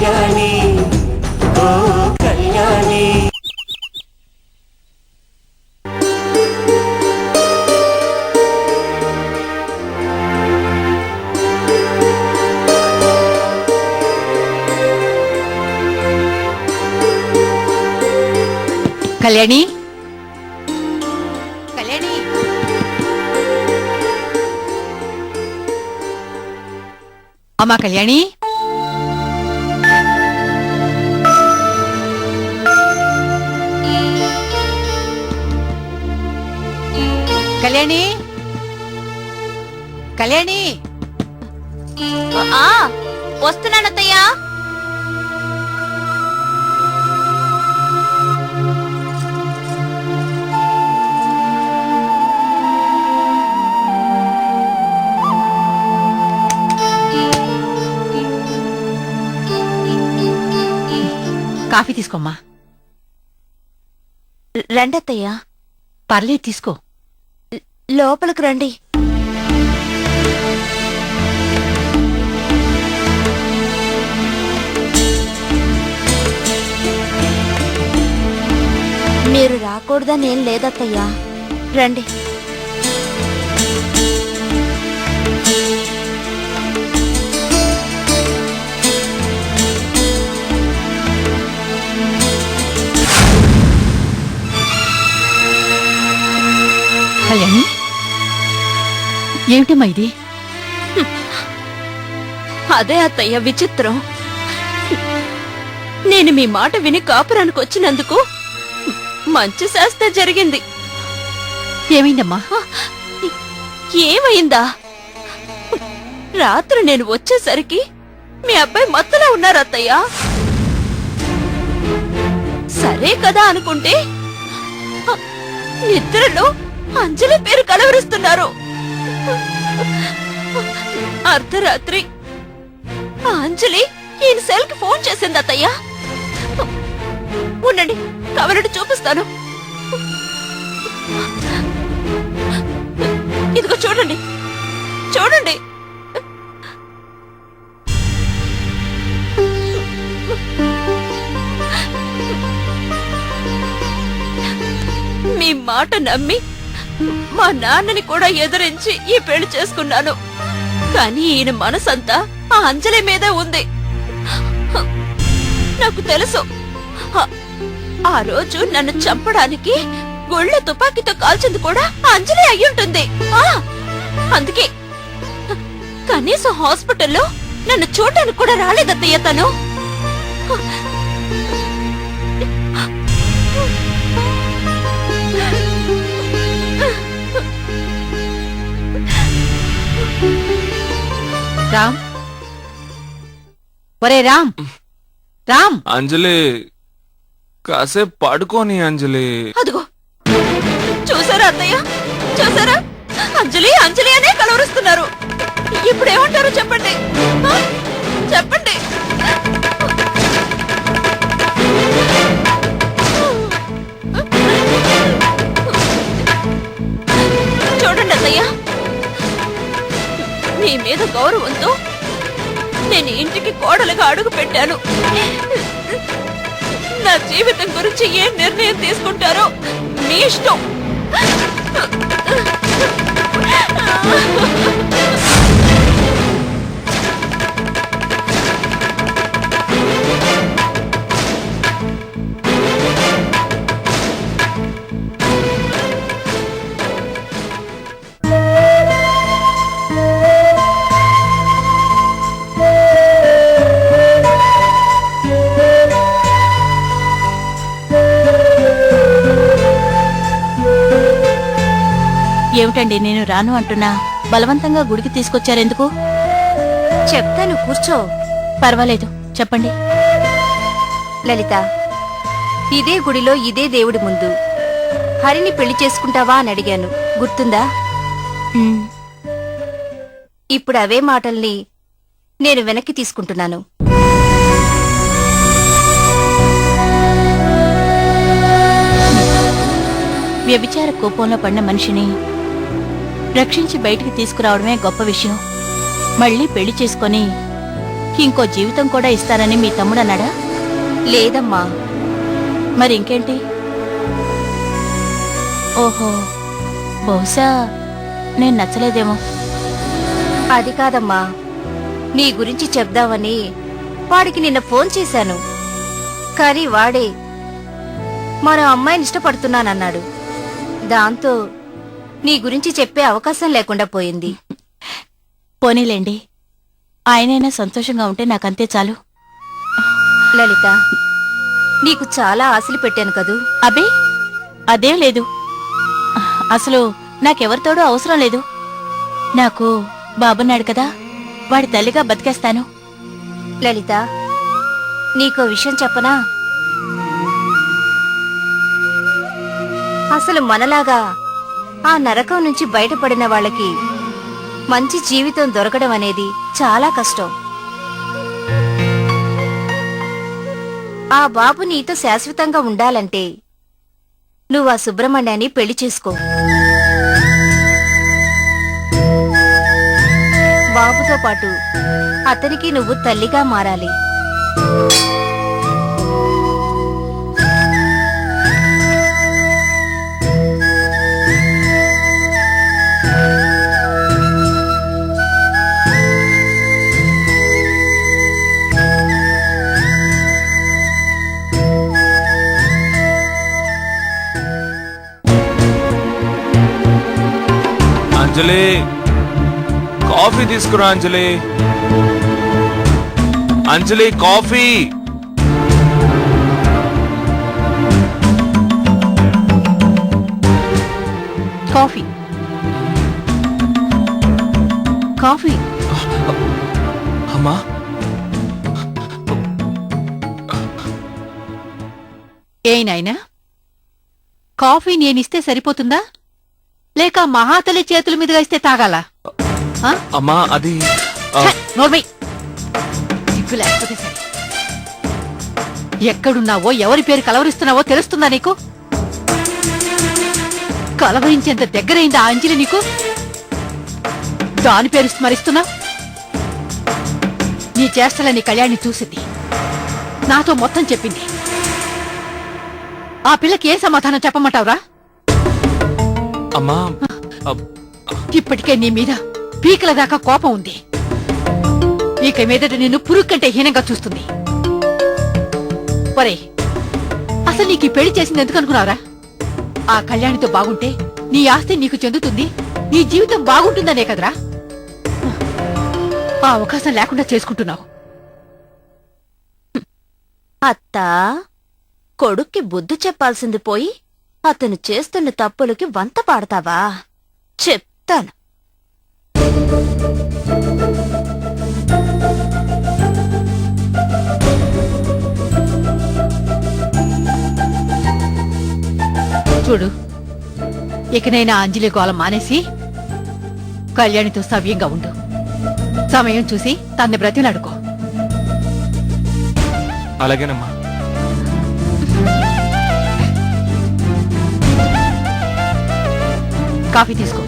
కళ్యాణి ఓ కళ్యాణి. కళ్యాణి కళ్యాణి అమ్మా కళ్యాణి కళ్యాణి కళ్యాణి వస్తున్నానత్తయ్యా. కాఫీ తీసుకోమ్మా. రండత్తయ్యా. పర్లేదు తీసుకో. లోపలికి రండి. మీరు రాకూడదని ఏం లేదత్తయ్యా, రండి. కళ్యాణి ఏమిటమ్మా ఇది? అదే అత్తయ్య విచిత్రం. నేను మీ మాట విని కాపురానికి వచ్చినందుకు మంచి శాస్త్ర జరిగింది. ఏమైందమ్మా? ఏమైందా? రాత్రి నేను వచ్చేసరికి మీ అబ్బాయి మత్తులో ఉన్నారు అత్తయ్య. సరే కదా అనుకుంటే నిద్రలో అంజలి పేరు కలవరిస్తున్నారు. అర్ధరాత్రి అంజలి ఈయన సెల్ కి ఫోన్ చేసింది అత్తయ్య. ఉండండి, కావాలంటే చూపిస్తాను. ఇదిగో చూడండి చూడండి. మీ మాట నమ్మి మా నాన్నని కూడా ఎదిరించి ఈ పెళ్లి చేసుకున్నాను. కానీ ఈయన మనసంతా ఆ అంజలి మీదే ఉంది. నాకు తెలుసు, ఆ రోజు నన్ను చంపడానికి గుళ్ళ తుపాకీతో కాల్చింది కూడా అంజలి అయ్యుంటుంది. అందుకే కనీసం హాస్పిటల్లో నన్ను చూడటానికి కూడా రాలేదత్తయ్య తను. రామ్, ఒరే రామ్, రామ్. అంజలి కాసేపు పడుకోని. అంజలి అదిగో చూసారా అత్తయ్య, చూసారా? అంజలి అంజలి అనే కలవరుస్తున్నారు. ఇప్పుడు ఏమంటారు చెప్పండి, చెప్పండి. చూడండి అత్తయ్య, మీ మీద గౌరవంతో నేను ఇంటికి కోడలుగా అడుగు పెట్టాను. నా జీవితం గురించి ఏ నిర్ణయం తీసుకుంటారో మీ ఇష్టం. ఏమిటండి నేను రాను అంటున్నా, బలవంతంగా గుడికి తీసుకొచ్చారెందుకు? చెప్తాను, కూర్చో. పర్వాలేదు, చెప్పండి. లలిత, ఇదే గుడిలో ఇదే దేవుడి ముందు హరిని పెళ్లి చేసుకుంటావా అని అడిగాను, గుర్తుందా? ఇప్పుడు అవే మాటల్ని నేను వెనక్కి తీసుకుంటున్నాను. వ్యభిచార కోపంలో పడిన మనిషిని రక్షించి బయటికి తీసుకురావడమే గొప్ప విషయం. మళ్ళీ పెళ్లి చేసుకొని ఇంకో జీవితం కూడా ఇస్తానని మీ తమ్ముడు అన్నాడా? లేదమ్మా. మరి ఇంకేంటి? ఓహో, బహుశా నేను నచ్చలేదేమో. అది కాదమ్మా, నీ గురించి చెప్దామని వాడికి నిన్న ఫోన్ చేశాను. కానీ వాడే మరో అమ్మాయిని ఇష్టపడుతున్నానన్నాడు. దాంతో నీ గురించి చెప్పే అవకాశం లేకుండా పోయింది. పోనీలేండి, ఆయనైనా సంతోషంగా ఉంటే నాకంతే చాలు. లలిత, నీకు చాలా ఆశలు పెట్టాను కదూ. అబే, అదేం లేదు. అసలు నాకెవరితోడూ అవసరం లేదు. నాకు బాబున్నాడు కదా, వాడి తల్లిగా బతికేస్తాను. లలిత, నీకో విషయం చెప్పనా? అసలు మనలాగా ఆ నరకం నుంచి బయటపడిన వాళ్ళకి మంచి జీవితం దొరకడం అనేది చాలా కష్టం. ఆ బాబు నీతో శాశ్వతంగా ఉండాలంటే నువ్వు ఆ సుబ్రహ్మణ్యాన్ని పెళ్లి చేసుకో. బాబుతో పాటు అతనికి నువ్వు తల్లిగా మారాలి. అంజలి, కాఫీ తీసుకురా. అంజలి, అంజలి, కాఫీ. Coffee coffee. అమ్మా, ఏనాయనా, కాఫీ నేనిస్తే సరిపోతుందా, లేక మహాతలి చేతుల మీదుగా ఇస్తే తాగాలా? ఆ? అమ్మా, అది ఛ, నోర్మై. సిగ్గు లేకపోతే సరే. ఎక్కడున్నావో ఎవరి పేరు కలవరిస్తున్నావో తెలుస్తుందా నీకు? కలవరించేంత దగ్గరైందా ఆ అంజలి నీకు? దాని పేరు స్మరిస్తున్నావు? నీ చేష్టలని కళ్యాణి చూసింది, నాతో మొత్తం చెప్పింది. ఆ పిల్లకి ఏ సమాధానం చెప్పమంటావురా? అమ్మా, ఇప్పటికే నీ మీద పీకల దాకా కోపం ఉంది. ఇక మీదట నిన్ను పురుగు కంటే హీనంగా చూస్తుంది. ఒరే, అసలు నీకు ఈ పెళ్లి చేసింది ఎందుకు అనుకున్నావురా? ఆ కళ్యాణితో బాగుంటే నీ ఆస్తి నీకు చెందుతుంది, నీ జీవితం బాగుంటుందనే కదరా ఆ అవకాశం లేకుండా చేసుకుంటున్నావు. అత్తా, కొడుక్కి బుద్ధి చెప్పాల్సింది పోయి అతను చేస్తున్న తప్పులకి వంత పాడతావా? చెప్తాను. చూడు, ఇకనైనా అంజలి గోల మానేసి కళ్యాణితో సవ్యంగా ఉండు. సమయం చూసి తన్ని బ్రతిలాడుకో. అలాగేనమ్మా. కాఫీ తీసుకో.